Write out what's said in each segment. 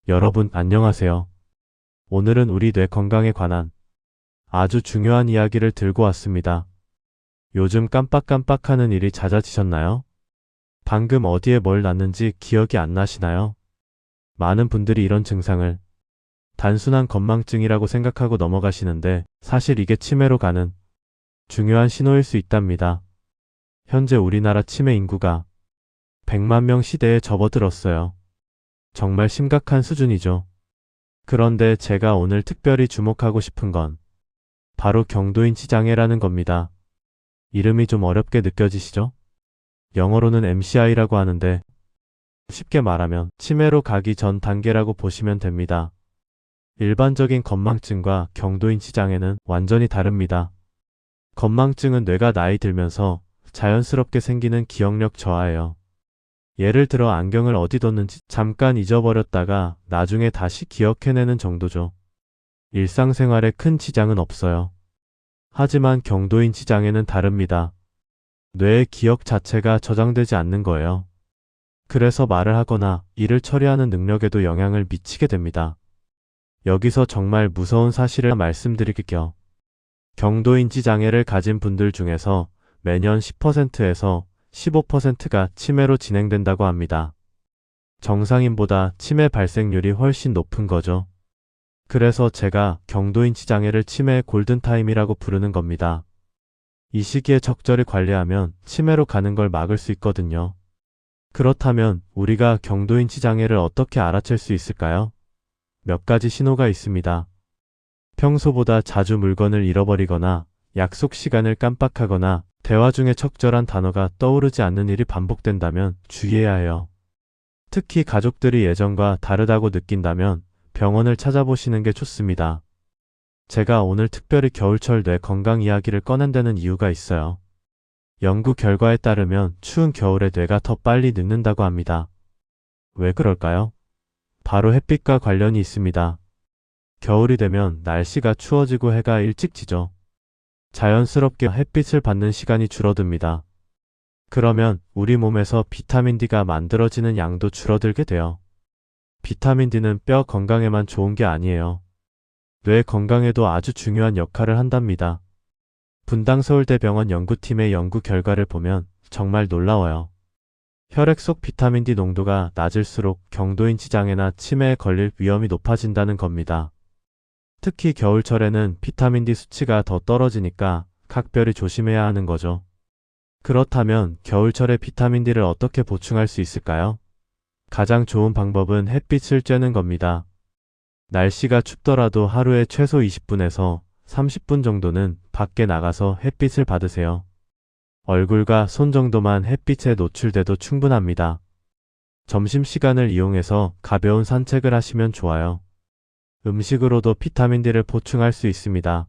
여러분 안녕하세요. 오늘은 우리 뇌 건강에 관한 아주 중요한 이야기를 들고 왔습니다. 요즘 깜빡깜빡하는 일이 잦아지셨나요? 방금 어디에 뭘 놨는지 기억이 안 나시나요? 많은 분들이 이런 증상을 단순한 건망증이라고 생각하고 넘어가시는데 사실 이게 치매로 가는 중요한 신호일 수 있답니다. 현재 우리나라 치매 인구가 100만 명 시대에 접어들었어요. 정말 심각한 수준이죠. 그런데 제가 오늘 특별히 주목하고 싶은 건 바로 경도인지 장애라는 겁니다. 이름이 좀 어렵게 느껴지시죠? 영어로는 MCI라고 하는데 쉽게 말하면 치매로 가기 전 단계라고 보시면 됩니다. 일반적인 건망증과 경도인지 장애는 완전히 다릅니다. 건망증은 뇌가 나이 들면서 자연스럽게 생기는 기억력 저하예요. 예를 들어 안경을 어디 뒀는지 잠깐 잊어버렸다가 나중에 다시 기억해내는 정도죠. 일상생활에 큰 지장은 없어요. 하지만 경도인지 장애는 다릅니다. 뇌의 기억 자체가 저장되지 않는 거예요. 그래서 말을 하거나 일을 처리하는 능력에도 영향을 미치게 됩니다. 여기서 정말 무서운 사실을 말씀드릴게요. 경도인지 장애를 가진 분들 중에서 매년 10%에서 15%가 치매로 진행된다고 합니다. 정상인보다 치매 발생률이 훨씬 높은 거죠. 그래서 제가 경도인지 장애를 치매의 골든타임이라고 부르는 겁니다. 이 시기에 적절히 관리하면 치매로 가는 걸 막을 수 있거든요. 그렇다면 우리가 경도인지 장애를 어떻게 알아챌 수 있을까요? 몇 가지 신호가 있습니다. 평소보다 자주 물건을 잃어버리거나 약속 시간을 깜빡하거나 대화 중에 적절한 단어가 떠오르지 않는 일이 반복된다면 주의해야 해요. 특히 가족들이 예전과 다르다고 느낀다면 병원을 찾아보시는 게 좋습니다. 제가 오늘 특별히 겨울철 뇌 건강 이야기를 꺼낸 데는 이유가 있어요. 연구 결과에 따르면 추운 겨울에 뇌가 더 빨리 늙는다고 합니다. 왜 그럴까요? 바로 햇빛과 관련이 있습니다. 겨울이 되면 날씨가 추워지고 해가 일찍 지죠. 자연스럽게 햇빛을 받는 시간이 줄어듭니다. 그러면 우리 몸에서 비타민 D가 만들어지는 양도 줄어들게 돼요. 비타민 D는 뼈 건강에만 좋은 게 아니에요. 뇌 건강에도 아주 중요한 역할을 한답니다. 분당서울대병원 연구팀의 연구 결과를 보면 정말 놀라워요. 혈액 속 비타민 D 농도가 낮을수록 경도인지 장애나 치매에 걸릴 위험이 높아진다는 겁니다. 특히 겨울철에는 비타민 D 수치가 더 떨어지니까 각별히 조심해야 하는 거죠. 그렇다면 겨울철에 비타민 D를 어떻게 보충할 수 있을까요? 가장 좋은 방법은 햇빛을 쬐는 겁니다. 날씨가 춥더라도 하루에 최소 20분에서 30분 정도는 밖에 나가서 햇빛을 받으세요. 얼굴과 손 정도만 햇빛에 노출돼도 충분합니다. 점심시간을 이용해서 가벼운 산책을 하시면 좋아요. 음식으로도 비타민 D를 보충할 수 있습니다.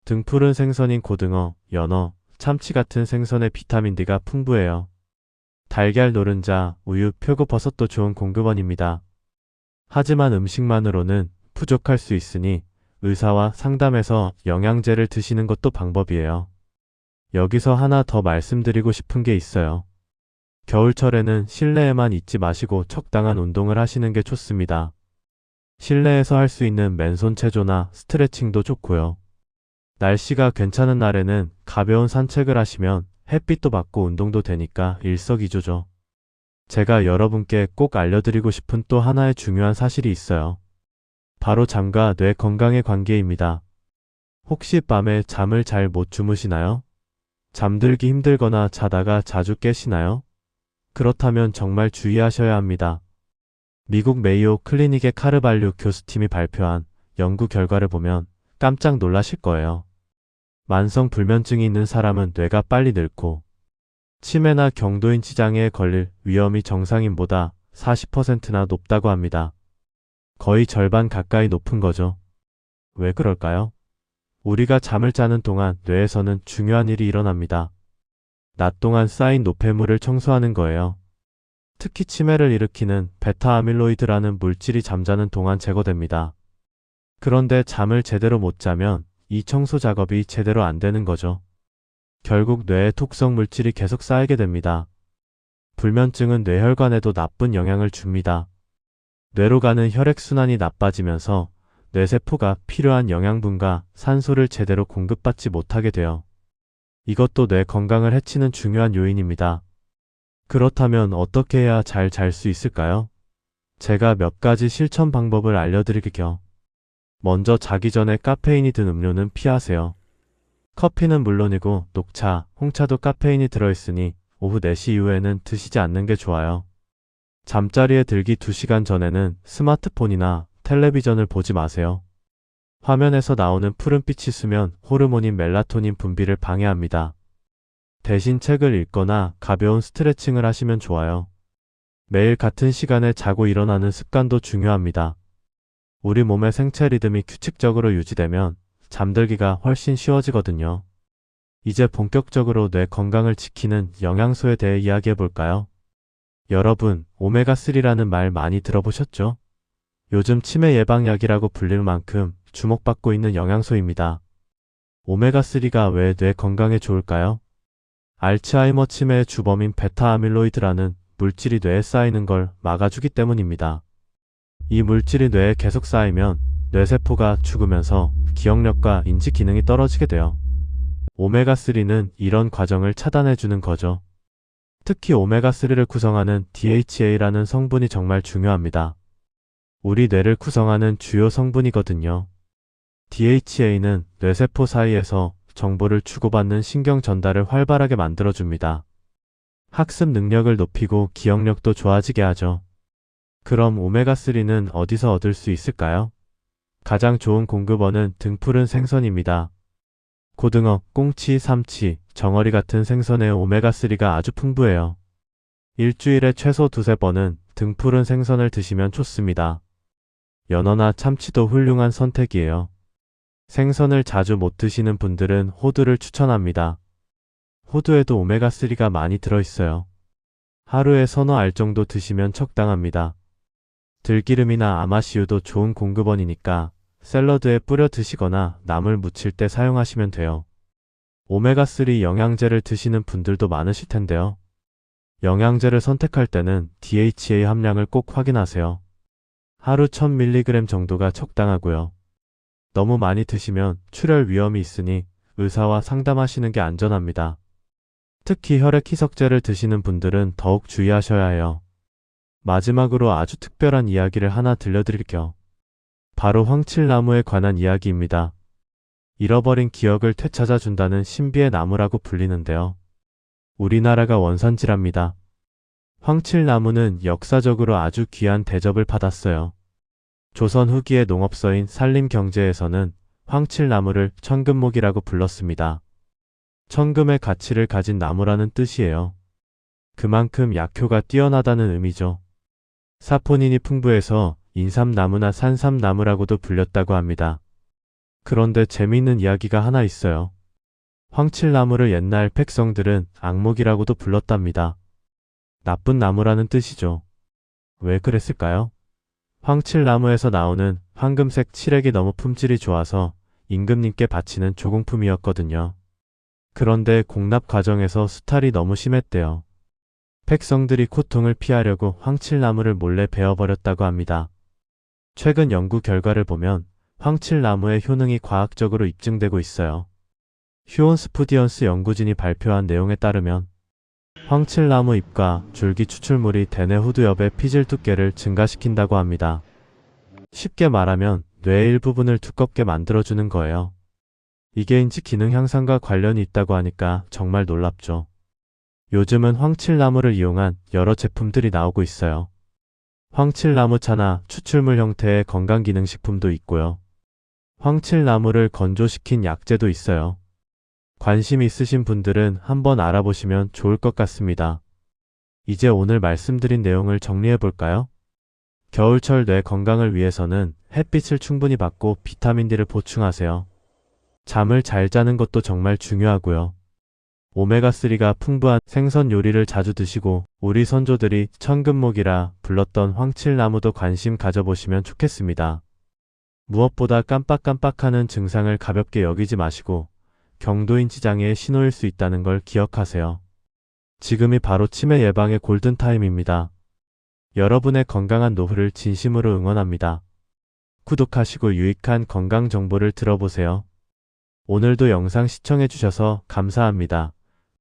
등푸른 생선인 고등어, 연어, 참치 같은 생선의 비타민 D가 풍부해요. 달걀, 노른자, 우유, 표고버섯도 좋은 공급원입니다. 하지만 음식만으로는 부족할 수 있으니 의사와 상담해서 영양제를 드시는 것도 방법이에요. 여기서 하나 더 말씀드리고 싶은 게 있어요. 겨울철에는 실내에만 있지 마시고 적당한 운동을 하시는 게 좋습니다. 실내에서 할 수 있는 맨손 체조나 스트레칭도 좋고요. 날씨가 괜찮은 날에는 가벼운 산책을 하시면 햇빛도 받고 운동도 되니까 일석이조죠. 제가 여러분께 꼭 알려드리고 싶은 또 하나의 중요한 사실이 있어요. 바로 잠과 뇌 건강의 관계입니다. 혹시 밤에 잠을 잘 못 주무시나요? 잠들기 힘들거나 자다가 자주 깨시나요? 그렇다면 정말 주의하셔야 합니다. 미국 메이오 클리닉의 카르발류 교수팀이 발표한 연구 결과를 보면 깜짝 놀라실 거예요. 만성 불면증이 있는 사람은 뇌가 빨리 늙고 치매나 경도인지 장애에 걸릴 위험이 정상인보다 40%나 높다고 합니다. 거의 절반 가까이 높은 거죠. 왜 그럴까요? 우리가 잠을 자는 동안 뇌에서는 중요한 일이 일어납니다. 낮 동안 쌓인 노폐물을 청소하는 거예요. 특히 치매를 일으키는 베타아밀로이드라는 물질이 잠자는 동안 제거됩니다. 그런데 잠을 제대로 못 자면 이 청소 작업이 제대로 안 되는 거죠. 결국 뇌에 독성 물질이 계속 쌓이게 됩니다. 불면증은 뇌혈관에도 나쁜 영향을 줍니다. 뇌로 가는 혈액순환이 나빠지면서 뇌세포가 필요한 영양분과 산소를 제대로 공급받지 못하게 돼요. 이것도 뇌 건강을 해치는 중요한 요인입니다. 그렇다면 어떻게 해야 잘 잘 수 있을까요? 제가 몇 가지 실천 방법을 알려드릴게요. 먼저 자기 전에 카페인이 든 음료는 피하세요. 커피는 물론이고 녹차, 홍차도 카페인이 들어있으니 오후 4시 이후에는 드시지 않는 게 좋아요. 잠자리에 들기 2시간 전에는 스마트폰이나 텔레비전을 보지 마세요. 화면에서 나오는 푸른빛이 수면 호르몬인 멜라토닌 분비를 방해합니다. 대신 책을 읽거나 가벼운 스트레칭을 하시면 좋아요. 매일 같은 시간에 자고 일어나는 습관도 중요합니다. 우리 몸의 생체 리듬이 규칙적으로 유지되면 잠들기가 훨씬 쉬워지거든요. 이제 본격적으로 뇌 건강을 지키는 영양소에 대해 이야기해 볼까요? 여러분, 오메가3라는 말 많이 들어보셨죠? 요즘 치매 예방약이라고 불릴 만큼 주목받고 있는 영양소입니다. 오메가3가 왜 뇌 건강에 좋을까요? 알츠하이머 치매의 주범인 베타 아밀로이드라는 물질이 뇌에 쌓이는 걸 막아주기 때문입니다. 이 물질이 뇌에 계속 쌓이면 뇌세포가 죽으면서 기억력과 인지 기능이 떨어지게 돼요. 오메가3는 이런 과정을 차단해주는 거죠. 특히 오메가3를 구성하는 DHA라는 성분이 정말 중요합니다. 우리 뇌를 구성하는 주요 성분이거든요. DHA는 뇌세포 사이에서 정보를 주고받는 신경 전달을 활발하게 만들어줍니다. 학습 능력을 높이고 기억력도 좋아지게 하죠. 그럼 오메가3는 어디서 얻을 수 있을까요? 가장 좋은 공급원은 등푸른 생선입니다. 고등어, 꽁치, 삼치, 정어리 같은 생선에 오메가3가 아주 풍부해요. 일주일에 최소 2~3번은 등푸른 생선을 드시면 좋습니다. 연어나 참치도 훌륭한 선택이에요. 생선을 자주 못 드시는 분들은 호두를 추천합니다. 호두에도 오메가3가 많이 들어있어요. 하루에 서너 알 정도 드시면 적당합니다. 들기름이나 아마씨유도 좋은 공급원이니까 샐러드에 뿌려 드시거나 나물 무칠 때 사용하시면 돼요. 오메가3 영양제를 드시는 분들도 많으실 텐데요. 영양제를 선택할 때는 DHA 함량을 꼭 확인하세요. 하루 1000mg 정도가 적당하고요. 너무 많이 드시면 출혈 위험이 있으니 의사와 상담하시는 게 안전합니다. 특히 혈액 희석제를 드시는 분들은 더욱 주의하셔야 해요. 마지막으로 아주 특별한 이야기를 하나 들려드릴게요. 바로 황칠나무에 관한 이야기입니다. 잃어버린 기억을 되찾아준다는 신비의 나무라고 불리는데요. 우리나라가 원산지랍니다. 황칠나무는 역사적으로 아주 귀한 대접을 받았어요. 조선 후기의 농업서인 산림경제에서는 황칠나무를 천금목이라고 불렀습니다. 천금의 가치를 가진 나무라는 뜻이에요. 그만큼 약효가 뛰어나다는 의미죠. 사포닌이 풍부해서 인삼나무나 산삼나무라고도 불렸다고 합니다. 그런데 재미있는 이야기가 하나 있어요. 황칠나무를 옛날 백성들은 악목이라고도 불렀답니다. 나쁜 나무라는 뜻이죠. 왜 그랬을까요? 황칠나무에서 나오는 황금색 칠액이 너무 품질이 좋아서 임금님께 바치는 조공품이었거든요. 그런데 공납 과정에서 수탈이 너무 심했대요. 백성들이 고통을 피하려고 황칠나무를 몰래 베어버렸다고 합니다. 최근 연구 결과를 보면 황칠나무의 효능이 과학적으로 입증되고 있어요. 휴온스푸디언스 연구진이 발표한 내용에 따르면 황칠나무 잎과 줄기 추출물이 대뇌 후두엽의 피질 두께를 증가시킨다고 합니다. 쉽게 말하면 뇌의 일부분을 두껍게 만들어주는 거예요. 이게 인지 기능 향상과 관련이 있다고 하니까 정말 놀랍죠. 요즘은 황칠나무를 이용한 여러 제품들이 나오고 있어요. 황칠나무차나 추출물 형태의 건강기능식품도 있고요. 황칠나무를 건조시킨 약재도 있어요. 관심 있으신 분들은 한번 알아보시면 좋을 것 같습니다. 이제 오늘 말씀드린 내용을 정리해 볼까요? 겨울철 뇌 건강을 위해서는 햇빛을 충분히 받고 비타민 D를 보충하세요. 잠을 잘 자는 것도 정말 중요하고요. 오메가3가 풍부한 생선 요리를 자주 드시고 우리 선조들이 천금목이라 불렀던 황칠나무도 관심 가져보시면 좋겠습니다. 무엇보다 깜빡깜빡하는 증상을 가볍게 여기지 마시고 경도인지 장애의 신호일 수 있다는 걸 기억하세요. 지금이 바로 치매 예방의 골든타임입니다. 여러분의 건강한 노후를 진심으로 응원합니다. 구독하시고 유익한 건강 정보를 들어보세요. 오늘도 영상 시청해주셔서 감사합니다.